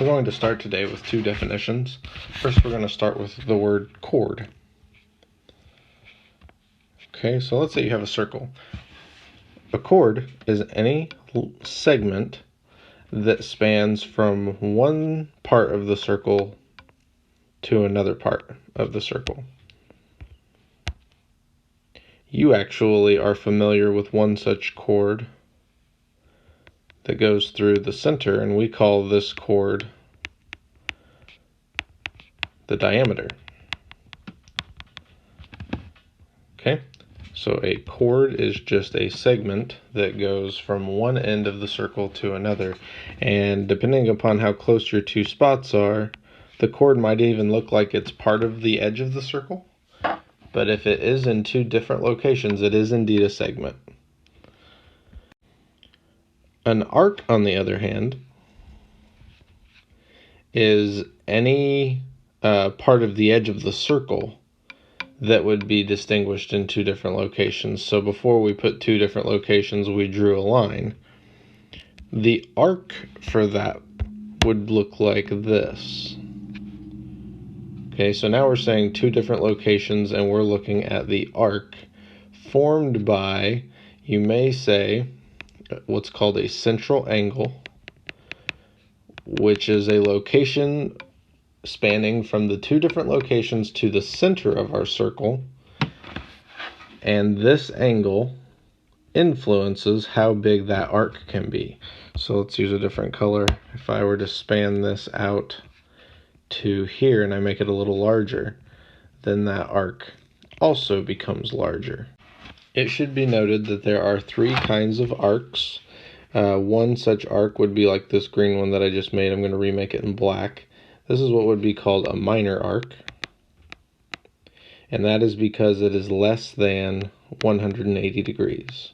We're going to start today with two definitions. First, we're going to start with the word chord. Okay, so let's say you have a circle. A chord is any segment that spans from one part of the circle to another part of the circle. You actually are familiar with one such chord that goes through the center, and we call this chord the diameter. Okay, so a chord is just a segment that goes from one end of the circle to another, and depending upon how close your two spots are, the chord might even look like it's part of the edge of the circle, but if it is in two different locations, it is indeed a segment. An arc, on the other hand, is any part of the edge of the circle that would be distinguished in two different locations. So before we put two different locations, we drew a line. The arc for that would look like this. Okay, so now we're saying two different locations, and we're looking at the arc formed by, you may say, what's called a central angle, which is a location spanning from the two different locations to the center of our circle, and this angle influences how big that arc can be. So let's use a different color. If I were to span this out to here and I make it a little larger, then that arc also becomes larger. It should be noted that there are three kinds of arcs. One such arc would be like this green one that I just made. I'm going to remake it in black. This is what would be called a minor arc, and that is because it is less than 180 degrees.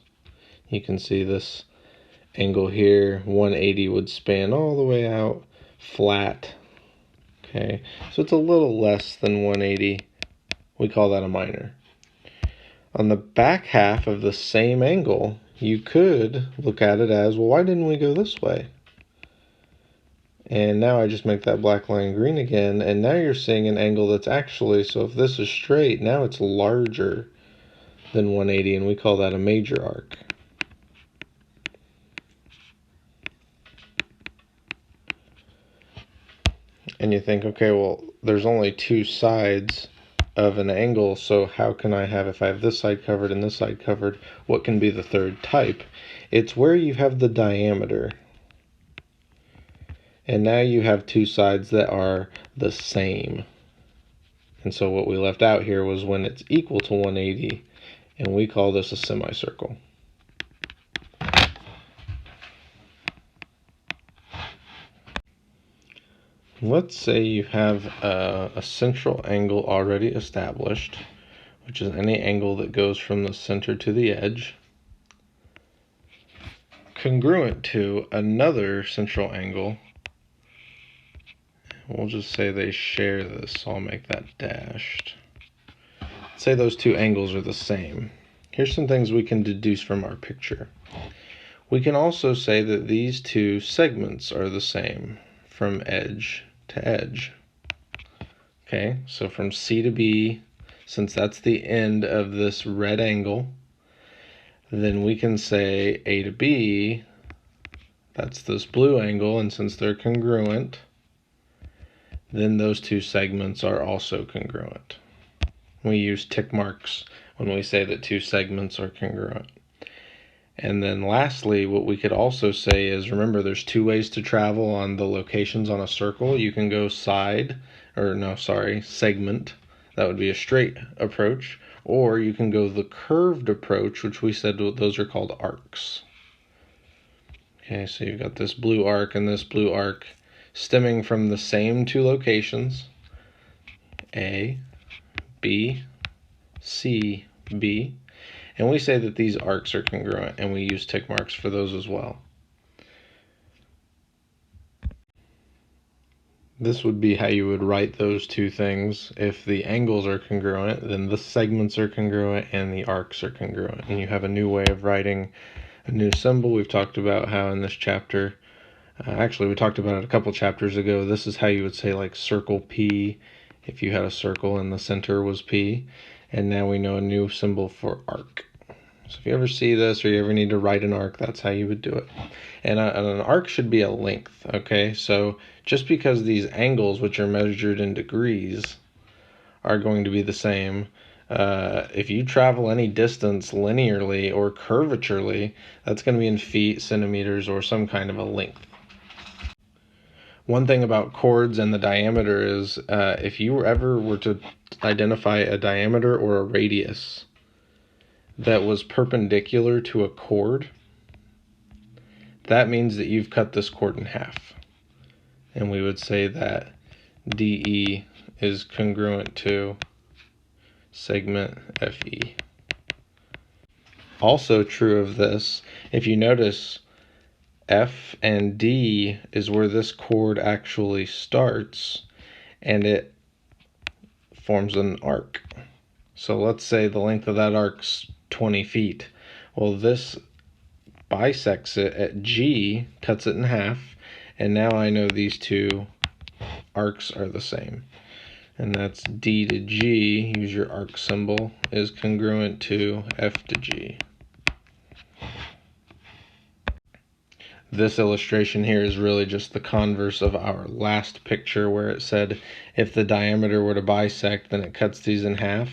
You can see this angle here, 180 would span all the way out flat. Okay, so it's a little less than 180. We call that a minor. On the back half of the same angle, you could look at it as, well, why didn't we go this way? And now I just make that black line green again, and now you're seeing an angle that's actually, so if this is straight, now it's larger than 180, and we call that a major arc. And you think, okay, well, there's only two sides of an angle, so how can I have, if I have this side covered and this side covered, what can be the third type? It's where you have the diameter. And now you have two sides that are the same. And so what we left out here was when it's equal to 180, and we call this a semicircle. Let's say you have a central angle already established, which is any angle that goes from the center to the edge, congruent to another central angle. We'll just say they share this, so I'll make that dashed. Say those two angles are the same. Here's some things we can deduce from our picture. We can also say that these two segments are the same from edge to edge. Okay, so from C to B, since that's the end of this red angle, then we can say A to B, that's this blue angle, and since they're congruent, then those two segments are also congruent. We use tick marks when we say that two segments are congruent. And then lastly, what we could also say is, remember, there's two ways to travel on the locations on a circle. You can go segment. That would be a straight approach. Or you can go the curved approach, which we said those are called arcs. Okay, so you've got this blue arc and this blue arc stemming from the same two locations, A, B, C, B. And we say that these arcs are congruent, and we use tick marks for those as well. This would be how you would write those two things. If the angles are congruent, then the segments are congruent and the arcs are congruent. And you have a new way of writing a new symbol. We've talked about how in this chapter Actually, we talked about it a couple chapters ago. This is how you would say like circle P if you had a circle and the center was P. And now we know a new symbol for arc. So if you ever see this or you ever need to write an arc, that's how you would do it. And an arc should be a length, okay? So just because these angles, which are measured in degrees, are going to be the same, if you travel any distance linearly or curvaturely, that's going to be in feet, centimeters, or some kind of a length. One thing about chords and the diameter is if you ever were to identify a diameter or a radius that was perpendicular to a chord, that means that you've cut this chord in half. And we would say that DE is congruent to segment FE. Also true of this, if you notice, F and D is where this chord actually starts, and it forms an arc. So let's say the length of that arc's 20 feet. Well, this bisects it at G, cuts it in half, and now I know these two arcs are the same. And that's D to G, use your arc symbol, is congruent to F to G. This illustration here is really just the converse of our last picture where it said if the diameter were to bisect, then it cuts these in half.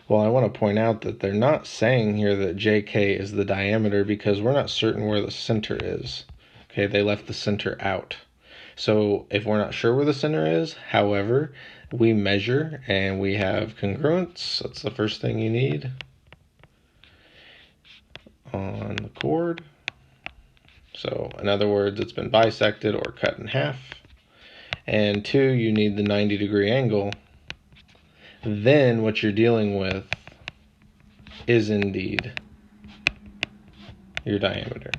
Well, I want to point out that they're not saying here that JK is the diameter because we're not certain where the center is. Okay, they left the center out. So if we're not sure where the center is, however, we measure and we have congruence. That's the first thing you need on the chord. So in other words, it's been bisected or cut in half. And 2, you need the 90-degree angle. Then what you're dealing with is indeed your diameter.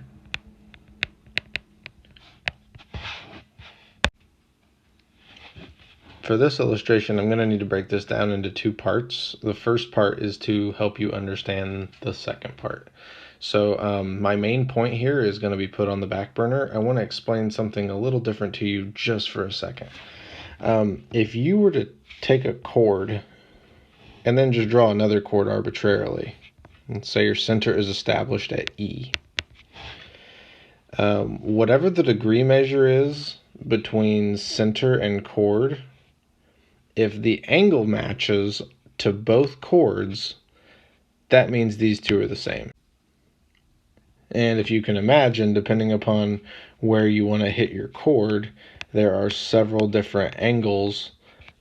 For this illustration, I'm going to need to break this down into 2 parts. The first part is to help you understand the second part. So my main point here is going to be put on the back burner. I want to explain something a little different to you just for a second. If you were to take a chord and then just draw another chord arbitrarily, and say your center is established at E, whatever the degree measure is between center and chord, if the angle matches to both chords, that means these two are the same. And if you can imagine, depending upon where you want to hit your chord, there are several different angles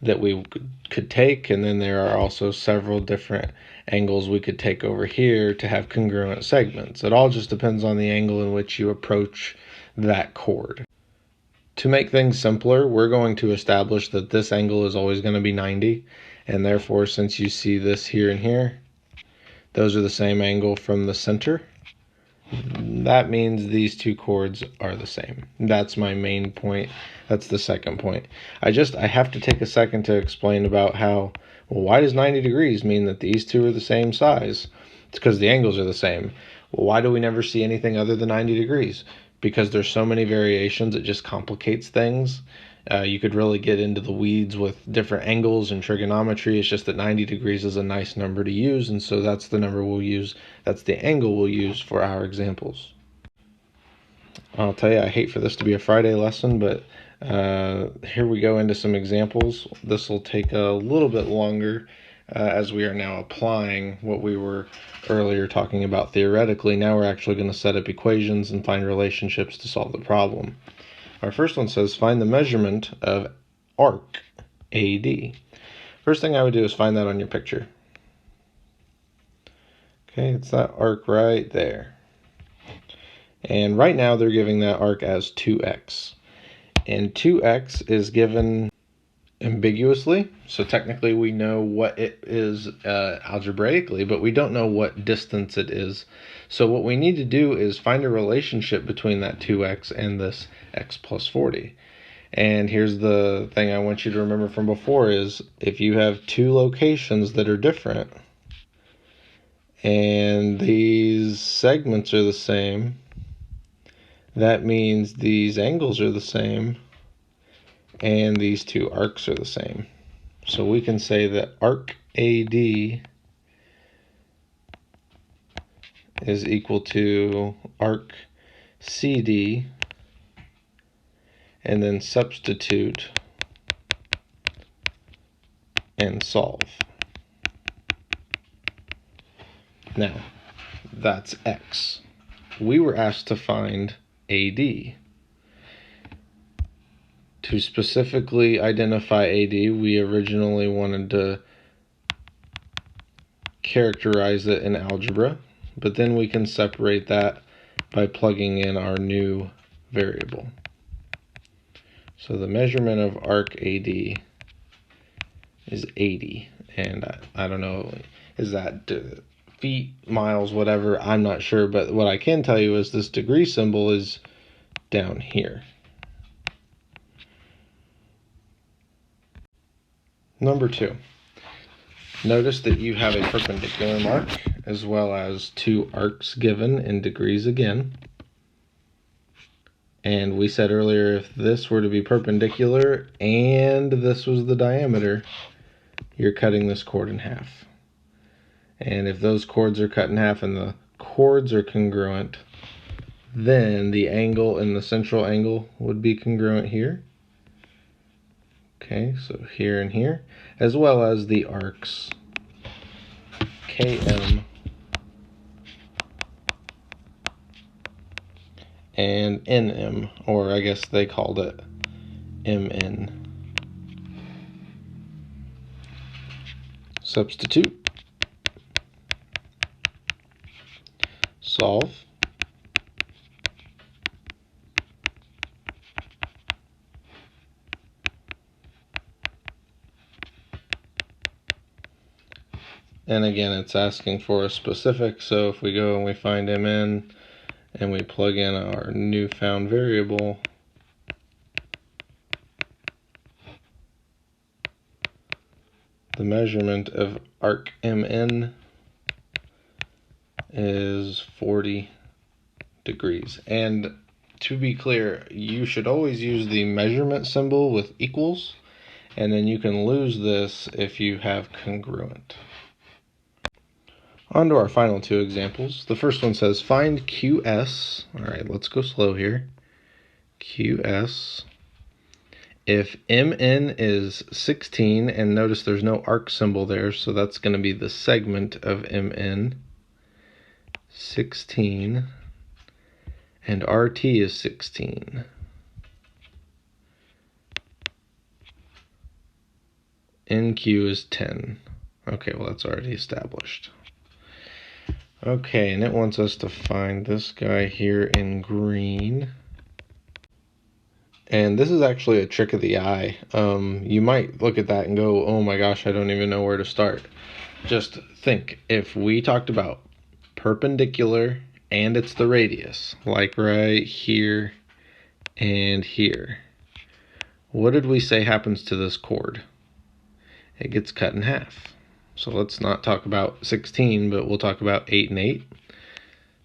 that we could take, and then there are also several different angles we could take over here to have congruent segments. It all just depends on the angle in which you approach that chord. To make things simpler, we're going to establish that this angle is always going to be 90, and therefore since you see this here and here, those are the same angle from the center. That means these two chords are the same. That's my main point. That's the second point. I have to take a second to explain about how, well, why does 90 degrees mean that these two are the same size? It's because the angles are the same. Well, why do we never see anything other than 90 degrees? Because there's so many variations, it just complicates things. You could really get into the weeds with different angles and trigonometry. It's just that 90 degrees is a nice number to use, and so that's the number we'll use. That's the angle we'll use for our examples. I'll tell you, I hate for this to be a Friday lesson, but here we go into some examples. This will take a little bit longer as we are now applying what we were earlier talking about theoretically. Now we're actually going to set up equations and find relationships to solve the problem. Our first one says find the measurement of arc AD. First thing I would do is find that on your picture. Okay, it's that arc right there. And right now they're giving that arc as 2x. And 2x is given ambiguously, so technically we know what it is algebraically, but we don't know what distance it is. So what we need to do is find a relationship between that 2x and this x plus 40. And here's the thing I want you to remember from before is if you have two locations that are different and these segments are the same, that means these angles are the same and these two arcs are the same. So we can say that arc AD is equal to arc CD, and then substitute and solve. Now, that's X. We were asked to find AD. To specifically identify AD, we originally wanted to characterize it in algebra, but then we can separate that by plugging in our new variable. So the measurement of arc AD is 80, and I don't know, is that feet, miles, whatever, I'm not sure, but what I can tell you is this degree symbol is down here. Number 2, notice that you have a perpendicular mark as well as two arcs given in degrees again. And we said earlier, if this were to be perpendicular and this was the diameter, you're cutting this chord in half. And if those chords are cut in half and the chords are congruent, then the angle and the central angle would be congruent here. Okay, so here and here, as well as the arcs KM and NM, or I guess they called it MN. Substitute, solve, and again it's asking for a specific, so if we go and we find MN and we plug in our newfound variable, the measurement of arc MN is 40 degrees. And to be clear, you should always use the measurement symbol with equals, and then you can lose this if you have congruent. On to our final two examples. The first one says find QS. All right, let's go slow here. QS. If MN is 16, and notice there's no arc symbol there, so that's going to be the segment of MN, 16, and RT is 16. NQ is 10. Okay, well that's already established. Okay, and it wants us to find this guy here in green. And this is actually a trick of the eye. You might look at that and go, oh my gosh, I don't even know where to start. Just think, if we talked about perpendicular and it's the radius, like right here and here, what did we say happens to this chord? It gets cut in half. So let's not talk about 16, but we'll talk about 8 and 8.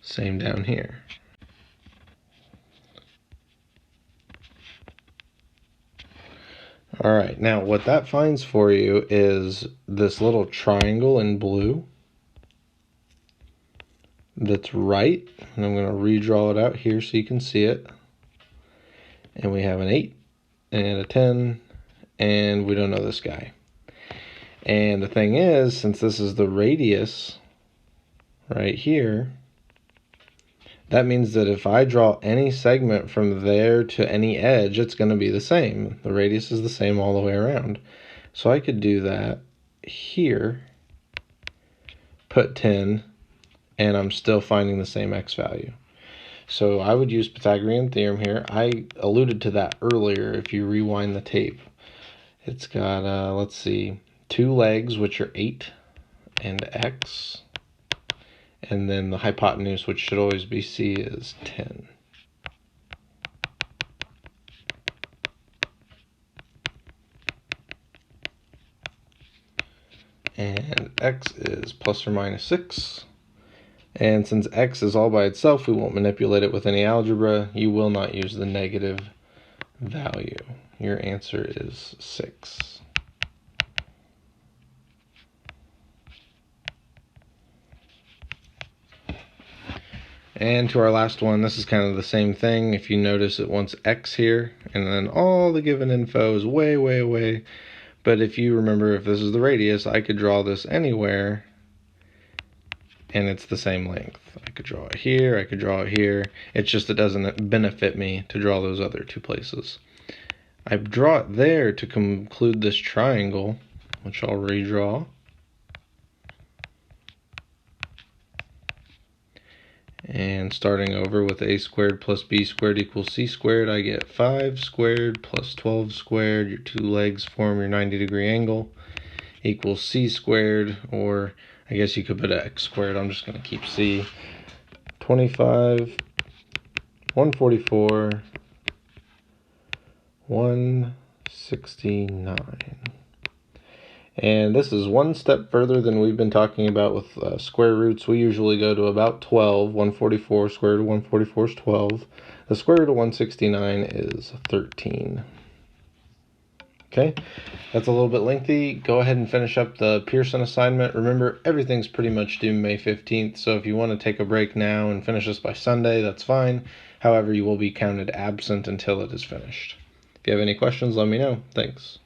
Same down here. All right, now what that finds for you is this little triangle in blue that's right, and I'm going to redraw it out here so you can see it. And we have an 8 and a 10, and we don't know this guy. And the thing is, since this is the radius right here, that means that if I draw any segment from there to any edge, it's going to be the same. The radius is the same all the way around. So I could do that here, put 10, and I'm still finding the same x value. So I would use Pythagorean theorem here. I alluded to that earlier if you rewind the tape. It's got, let's see, 2 legs, which are 8 and x. And then the hypotenuse, which should always be c, is 10. And x is plus or minus 6. And since x is all by itself, we won't manipulate it with any algebra. You will not use the negative value. Your answer is 6. And to our last one, this is kind of the same thing. If you notice, it wants x here, and then all the given info is way, way, way. But if you remember, if this is the radius, I could draw this anywhere, and it's the same length. I could draw it here, I could draw it here. It's just it doesn't benefit me to draw those other two places. I draw it there to conclude this triangle, which I'll redraw. And starting over with a squared plus b squared equals c squared, I get 5 squared plus 12 squared, your two legs form your 90-degree angle, equals c squared, or I guess you could put x squared, I'm just going to keep c, 25, 144, 169. And this is one step further than we've been talking about with square roots. We usually go to about 12. 144, square root of 144 is 12. The square root of 169 is 13. Okay, that's a little bit lengthy. Go ahead and finish up the Pearson assignment. Remember, everything's pretty much due May 15th, so if you want to take a break now and finish this by Sunday, that's fine. However, you will be counted absent until it is finished. If you have any questions, let me know. Thanks.